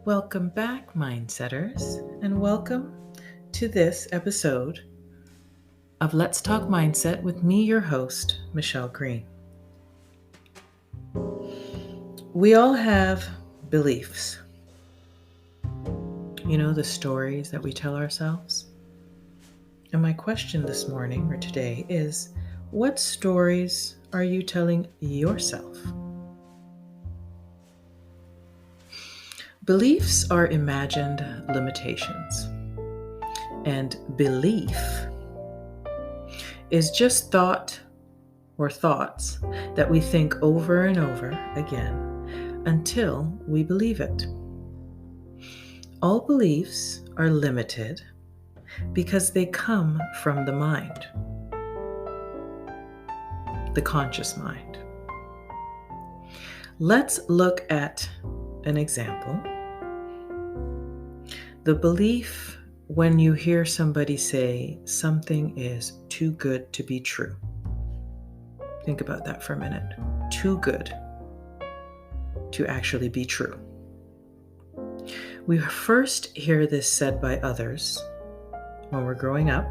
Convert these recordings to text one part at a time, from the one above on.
Welcome back, Mindsetters, and welcome to this episode of Let's Talk Mindset with me, your host, Michelle Green. We all have beliefs. You know, the stories that we tell ourselves. And my question this morning or today is, what stories are you telling yourself? Beliefs are imagined limitations, and belief is just thought or thoughts that we think over and over again until we believe it. All beliefs are limited because they come from the mind, the conscious mind. Let's look at an example. The belief when you hear somebody say something is too good to be true. Think about that for a minute. Too good to actually be true. We first hear this said by others when we're growing up,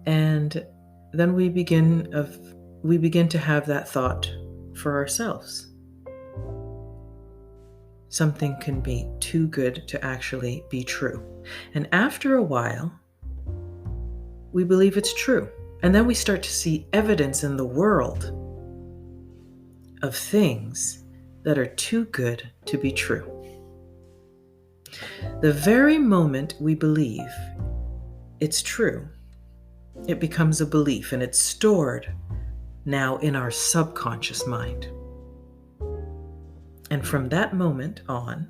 and then we begin to have that thought for ourselves. Something can be too good to actually be true. And after a while, we believe it's true. And then we start to see evidence in the world of things that are too good to be true. The very moment we believe it's true, it becomes a belief, and it's stored now in our subconscious mind. And from that moment on,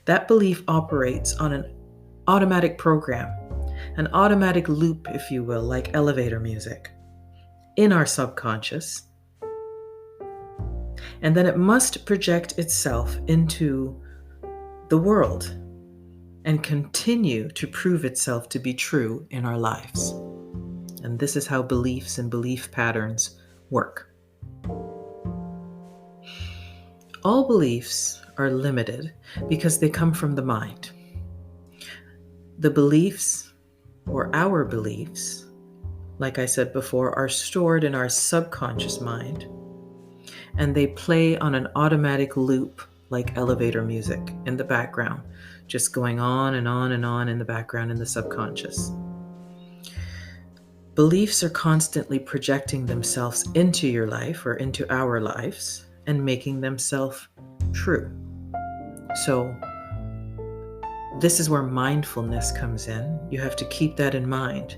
that belief operates on an automatic program, an automatic loop, if you will, like elevator music, in our subconscious. And then it must project itself into the world and continue to prove itself to be true in our lives. And this is how beliefs and belief patterns work. All beliefs are limited because they come from the mind. The beliefs, or our beliefs, like I said before, are stored in our subconscious mind, and they play on an automatic loop like elevator music in the background, just going on and on and on in the background in the subconscious. Beliefs are constantly projecting themselves into your life or into our lives and making themselves true. So this is where mindfulness comes in. You have to keep that in mind,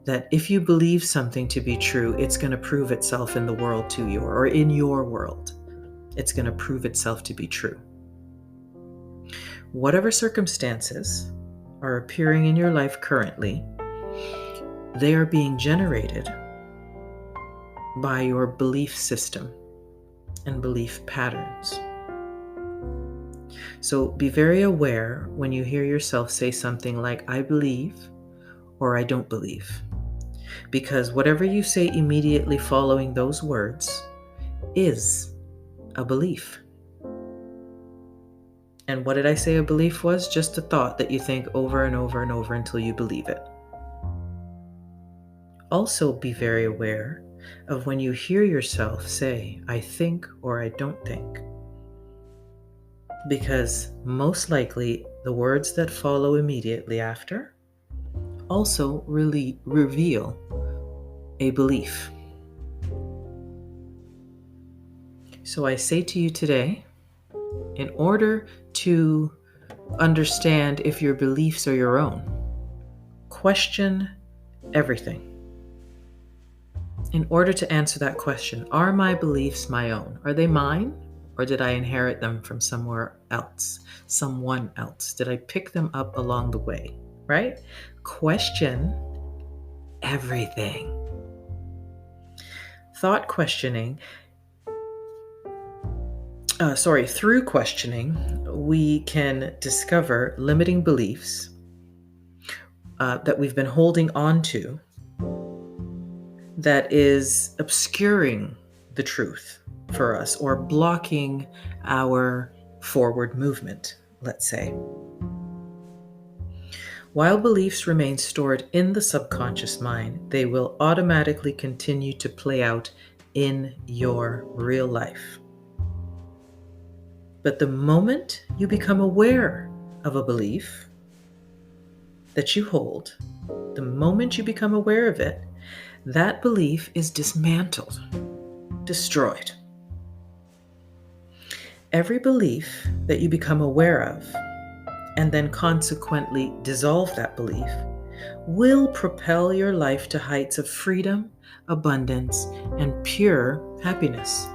that if you believe something to be true, it's going to prove itself in the world to you, or in your world. It's going to prove itself to be true. Whatever circumstances are appearing in your life currently, they are being generated by your belief system and belief patterns. So be very aware when you hear yourself say something like, I believe, or I don't believe. Because whatever you say immediately following those words is a belief. And what did I say a belief was? Just a thought that you think over and over and over until you believe it. Also be very aware of when you hear yourself say, I think or I don't think. Because most likely the words that follow immediately after also really reveal a belief. So I say to you today, in order to understand if your beliefs are your own, question everything. In order to answer that question, are my beliefs my own? Are they mine? Or did I inherit them from somewhere else, someone else? Did I pick them up along the way, right? Question everything. Through questioning, we can discover limiting beliefs that we've been holding on to that is obscuring the truth for us or blocking our forward movement, let's say. While beliefs remain stored in the subconscious mind, they will automatically continue to play out in your real life. But the moment you become aware of a belief that you hold, the moment you become aware of it, that belief is dismantled, destroyed. Every belief that you become aware of and then consequently dissolve that belief will propel your life to heights of freedom, abundance, and pure happiness.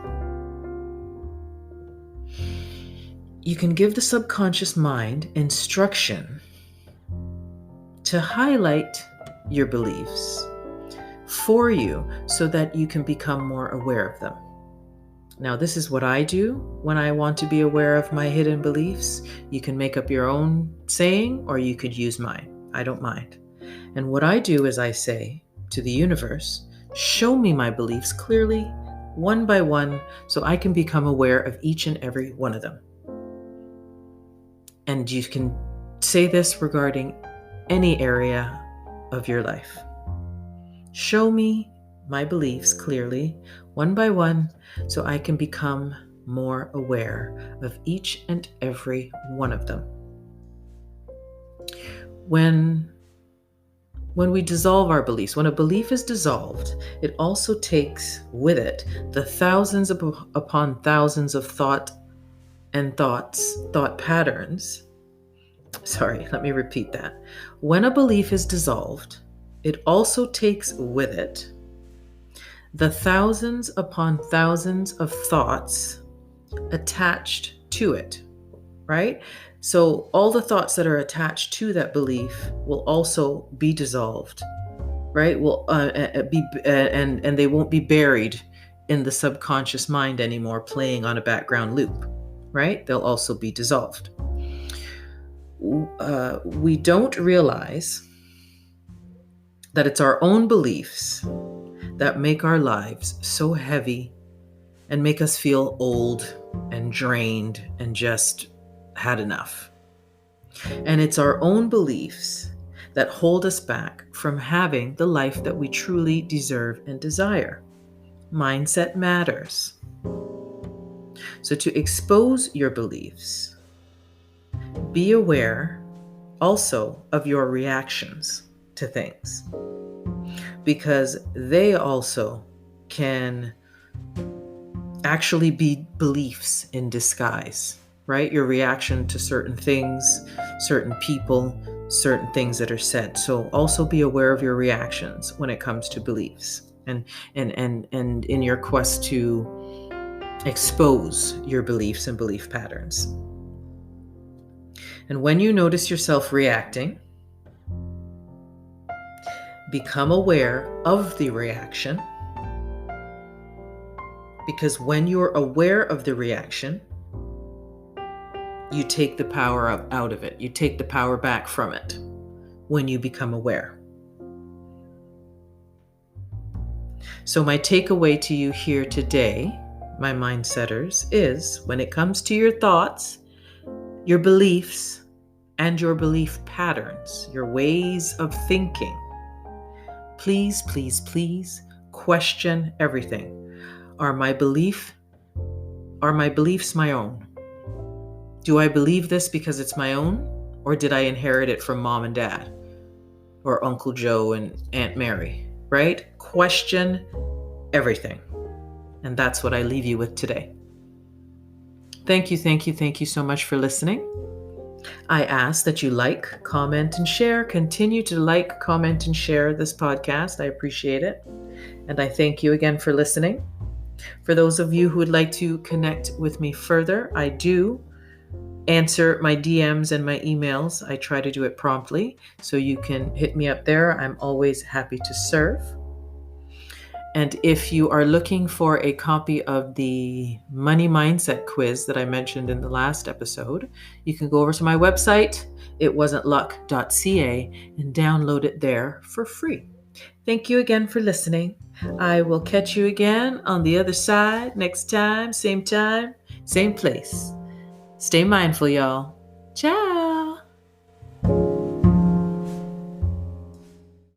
You can give the subconscious mind instruction to highlight your beliefs for you so that you can become more aware of them. Now, this is what I do when I want to be aware of my hidden beliefs. You can make up your own saying or you could use mine. I don't mind. And what I do is I say to the universe, show me my beliefs clearly, one by one, so I can become aware of each and every one of them. And you can say this regarding any area of your life. Show me my beliefs clearly, one by one, so I can become more aware of each and every one of them. When we dissolve our beliefs, when a belief is dissolved, it also takes with it the thousands upon thousands of thought patterns. Sorry, let me repeat that. When a belief is dissolved, it also takes with it the thousands upon thousands of thoughts attached to it, right? So all the thoughts that are attached to that belief will also be dissolved, right? Will and they won't be buried in the subconscious mind anymore, playing on a background loop, right? They'll also be dissolved. We don't realize that it's our own beliefs that make our lives so heavy and make us feel old and drained and just had enough. And it's our own beliefs that hold us back from having the life that we truly deserve and desire. Mindset matters. So to expose your beliefs, be aware also of your reactions to things, because they also can actually be beliefs in disguise, right? Your reaction to certain things, certain people, certain things that are said. So also be aware of your reactions when it comes to beliefs and in your quest to expose your beliefs and belief patterns. And when you notice yourself reacting, become aware of the reaction, because when you're aware of the reaction, you take the power out of it. You take the power back from it when you become aware. So my takeaway to you here today, my mindsetters, is when it comes to your thoughts, your beliefs, and your belief patterns, your ways of thinking, please, please, please question everything. Are my beliefs my own? Do I believe this because it's my own? Or did I inherit it from mom and dad? Or Uncle Joe and Aunt Mary, right? Question everything. And that's what I leave you with today. Thank you so much for listening. I ask that you like, comment, and share. Continue to like, comment, and share this podcast. I appreciate it. And I thank you again for listening. For those of you who would like to connect with me further, I do answer my DMs and my emails. I try to do it promptly, so you can hit me up there. I'm always happy to serve. And if you are looking for a copy of the money mindset quiz that I mentioned in the last episode, you can go over to my website, itwasn'tluck.ca, and download it there for free. Thank you again for listening. I will catch you again on the other side next time, same place. Stay mindful, y'all. Ciao.